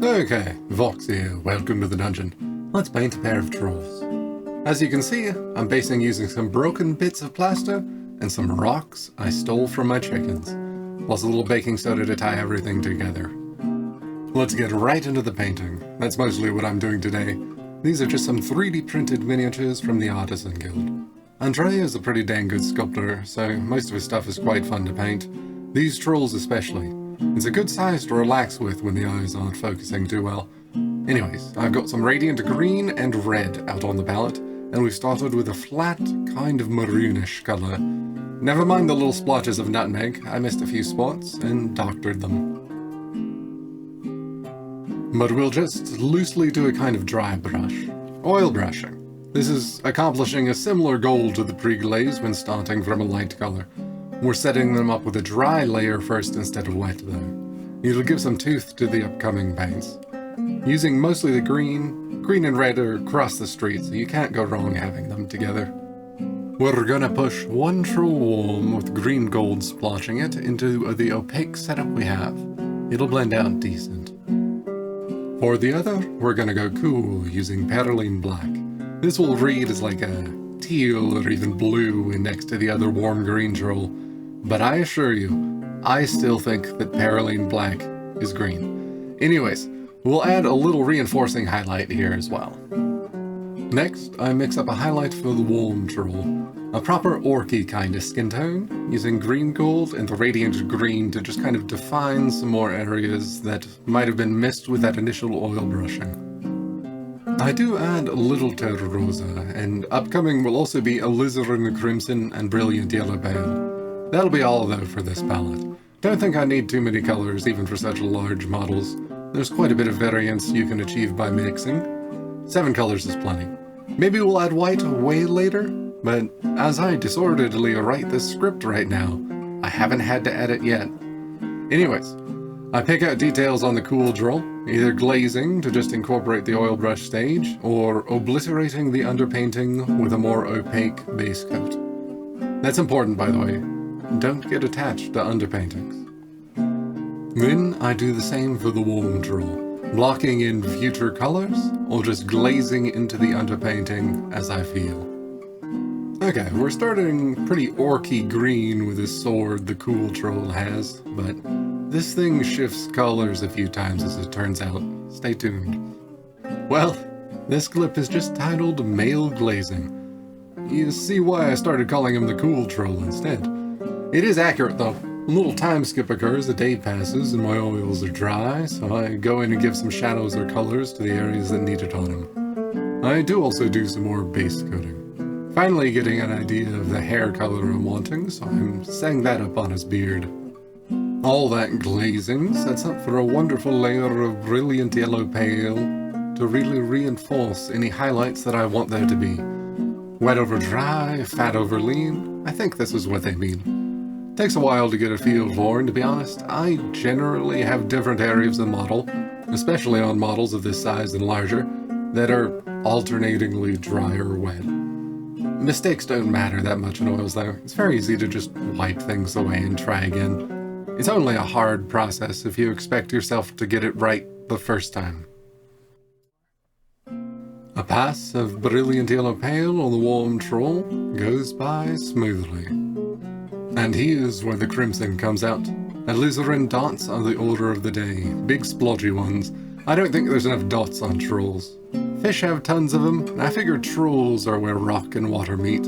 Okay, Vox here, welcome to the dungeon. Let's paint a pair of trolls. As you can see, I'm basing using some broken bits of plaster and some rocks I stole from my chickens, plus a little baking soda to tie everything together. Let's get right into the painting. That's mostly what I'm doing today. These are just some 3D printed miniatures from the Artisan Guild. Andrea is a pretty dang good sculptor, so most of his stuff is quite fun to paint. These trolls especially. It's a good size to relax with when the eyes aren't focusing too well. Anyways, I've got some radiant green and red out on the palette, and we've started with a flat, kind of maroonish color. Never mind the little splotches of nutmeg, I missed a few spots and doctored them. But we'll just loosely do a kind of dry brush. Oil brushing. This is accomplishing a similar goal to the pre-glaze when starting from a light color. We're setting them up with a dry layer first instead of wet though. It'll give some tooth to the upcoming paints. Using mostly the green and red are across the street, so you can't go wrong having them together. We're gonna push one troll warm with green gold splotching it into the opaque setup we have. It'll blend out decent. For the other, we're gonna go cool using Perylene Black. This will read as like a teal or even blue next to the other warm green troll. But I assure you, I still think that Perylene Black is green. Anyways, we'll add a little reinforcing highlight here as well. Next, I mix up a highlight for the warm troll. A proper orky kind of skin tone, using green gold and the radiant green to just kind of define some more areas that might have been missed with that initial oil brushing. I do add a little Terra Rosa, and upcoming will also be Alizarin Crimson and Brilliant Yellow Pale. That'll be all though for this palette. Don't think I need too many colors even for such large models. There's quite a bit of variance you can achieve by mixing. 7 colors is plenty. Maybe we'll add white way later, but as I disorderly write this script right now, I haven't had to edit yet. Anyways, I pick out details on the cool troll, either glazing to just incorporate the oil brush stage, or obliterating the underpainting with a more opaque base coat. That's important, by the way. Don't get attached to underpaintings. Then I do the same for the warm troll, blocking in future colors, or just glazing into the underpainting as I feel. Okay, we're starting pretty orky green with this sword the cool troll has, but this thing shifts colors a few times as it turns out. Stay tuned. Well, this clip is just titled Male Glazing. You see why I started calling him the cool troll instead. It is accurate though. A little time skip occurs, a day passes, and my oils are dry, so I go in and give some shadows or colors to the areas that need it on him. I do also do some more base coating. Finally getting an idea of the hair color I'm wanting, so I'm setting that up on his beard. All that glazing sets up for a wonderful layer of brilliant yellow pale to really reinforce any highlights that I want there to be. Wet over dry, fat over lean, I think this is what they mean. Takes a while to get a feel for, and to be honest, I generally have different areas of the model, especially on models of this size and larger, that are alternatingly dry or wet. Mistakes don't matter that much in oils though. It's very easy to just wipe things away and try again. It's only a hard process if you expect yourself to get it right the first time. A pass of brilliant yellow pale on the warm troll goes by smoothly. And here's where the crimson comes out. Alizarin dots are the order of the day, big splotchy ones. I don't think there's enough dots on trolls. Fish have tons of them, and I figure trolls are where rock and water meet.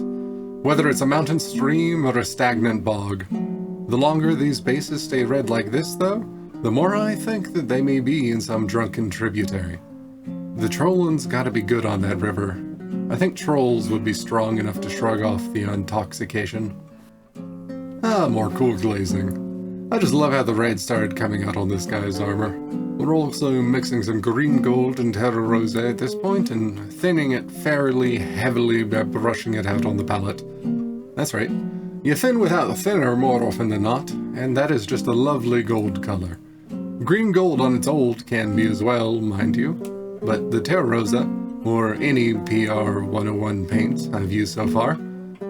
Whether it's a mountain stream or a stagnant bog. The longer these bases stay red like this though, the more I think that they may be in some drunken tributary. The Trollin's gotta be good on that river. I think trolls would be strong enough to shrug off the intoxication. Ah, more cool glazing. I just love how the red started coming out on this guy's armor. We're also mixing some green gold and Terra Rosa at this point and thinning it fairly heavily by brushing it out on the palette. That's right. You thin without the thinner more often than not, and that is just a lovely gold color. Green gold on its old can be as well, mind you, but the Terra Rosa, or any PR 101 paints I've used so far,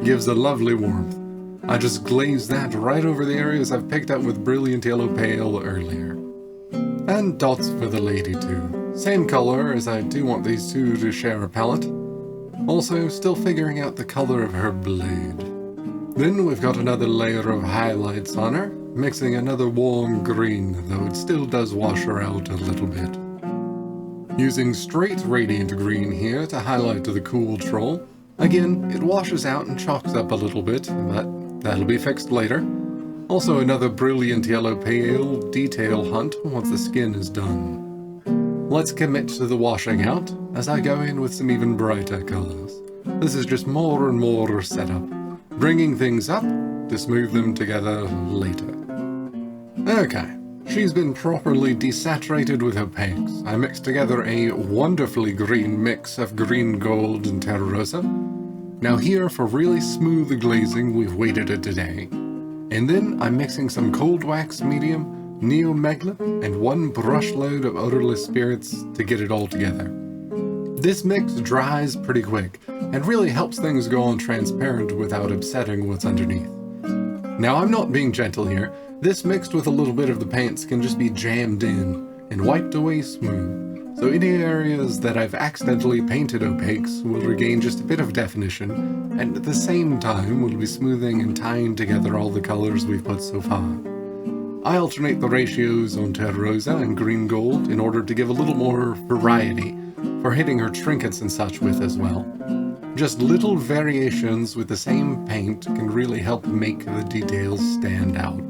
gives a lovely warmth. I just glazed that right over the areas I've picked up with brilliant yellow pale earlier. And dots for the lady too. Same color, as I do want these two to share a palette. Also, still figuring out the color of her blade. Then we've got another layer of highlights on her, mixing another warm green, though it still does wash her out a little bit. Using straight radiant green here to highlight the cool troll. Again, it washes out and chalks up a little bit, but that'll be fixed later. Also another brilliant yellow pale detail hunt once the skin is done. Let's commit to the washing out as I go in with some even brighter colors. This is just more and more setup, bringing things up to smooth them together later. Okay, she's been properly desaturated with opaques. I mixed together a wonderfully green mix of green gold and Terra Rosa. Now here for really smooth glazing we've waited a day. And then I'm mixing some cold wax medium, neo-megla, and one brush load of odorless spirits to get it all together. This mix dries pretty quick, and really helps things go on transparent without upsetting what's underneath. Now I'm not being gentle here, this mixed with a little bit of the paints can just be jammed in and wiped away smooth. So any areas that I've accidentally painted opaques will regain just a bit of definition, and at the same time will be smoothing and tying together all the colors we've put so far. I alternate the ratios on Terra Rosa and green gold in order to give a little more variety for hitting her trinkets and such with as well. Just little variations with the same paint can really help make the details stand out.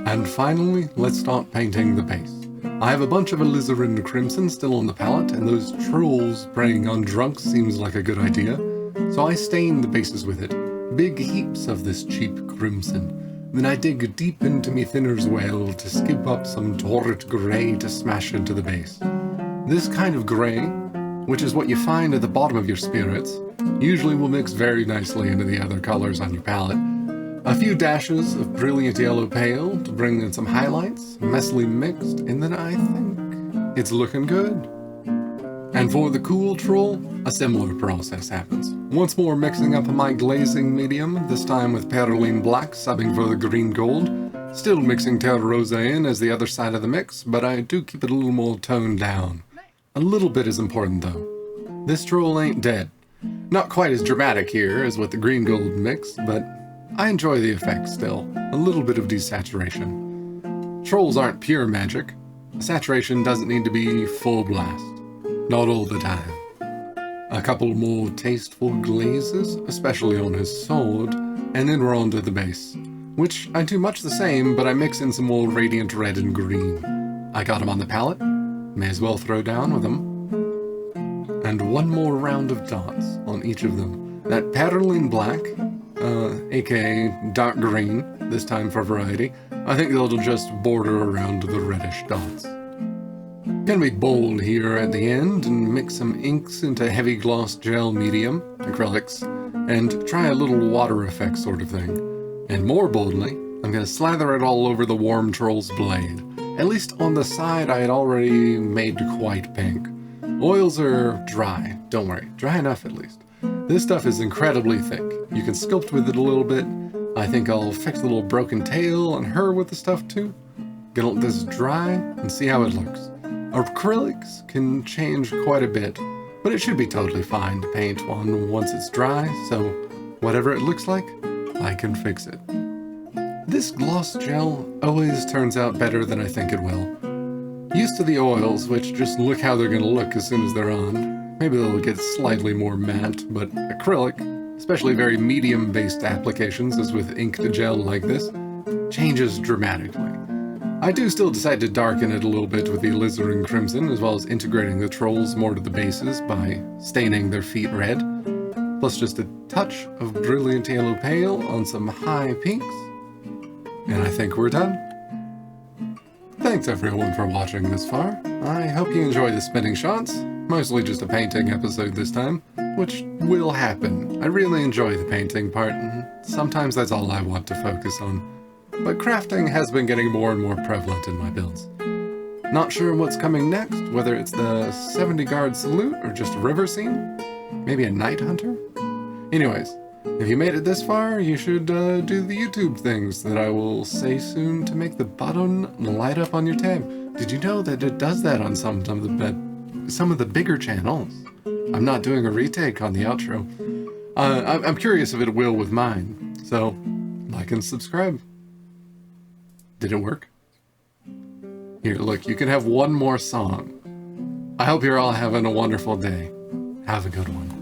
And finally, let's start painting the base. I have a bunch of Alizarin Crimson still on the palette, and those trolls preying on drunks seems like a good idea, so I stain the bases with it, big heaps of this cheap crimson. Then I dig deep into me thinner's well to skip up some torrid grey to smash into the base. This kind of grey, which is what you find at the bottom of your spirits, usually will mix very nicely into the other colors on your palette. A few dashes of brilliant yellow pale to bring in some highlights, messily mixed, and then I think it's looking good. And for the cool troll, a similar process happens. Once more mixing up my glazing medium, this time with Perylene Black subbing for the green gold. Still mixing Terra Rosa in as the other side of the mix, but I do keep it a little more toned down. A little bit is important though. This troll ain't dead. Not quite as dramatic here as with the green gold mix, but I enjoy the effect still, a little bit of desaturation. Trolls aren't pure magic. Saturation doesn't need to be full blast. Not all the time. A couple more tasteful glazes, especially on his sword, and then we're on to the base. Which I do much the same, but I mix in some more radiant red and green. I got them on the palette, may as well throw down with them. And one more round of dots on each of them. That Perylene Black, aka dark green, this time for variety, I think they'll just border around the reddish dots. Gonna be bold here at the end and mix some inks into heavy gloss gel medium, acrylics, and try a little water effect sort of thing. And more boldly, I'm gonna slather it all over the warm troll's blade. At least on the side I had already made quite pink. Oils are dry, don't worry, dry enough at least. This stuff is incredibly thick. You can sculpt with it a little bit. I think I'll fix the little broken tail on her with the stuff too. Gonna let this dry and see how it looks. Acrylics can change quite a bit, but it should be totally fine to paint on once it's dry, so whatever it looks like, I can fix it. This gloss gel always turns out better than I think it will. Used to the oils, which just look how they're gonna look as soon as they're on. Maybe they'll get slightly more matte, but acrylic, especially very medium-based applications as with inked gel like this, changes dramatically. I do still decide to darken it a little bit with the Alizarin Crimson, as well as integrating the trolls more to the bases by staining their feet red, plus just a touch of brilliant yellow pale on some high pinks, and I think we're done. Thanks everyone for watching this far. I hope you enjoy the spinning shots, mostly just a painting episode this time, which will happen. I really enjoy the painting part, and sometimes that's all I want to focus on. But crafting has been getting more and more prevalent in my builds. Not sure what's coming next, whether it's the 70 guard salute or just a river scene? Maybe a night hunter? Anyways, if you made it this far, you should do the YouTube things that I will say soon to make the button light up on your tab. Did you know that it does that on some of the bigger channels? I'm not doing a retake on the outro. I'm curious if it will with mine. So, like and subscribe. Did it work? Here, look, you can have one more song. I hope you're all having a wonderful day. Have a good one.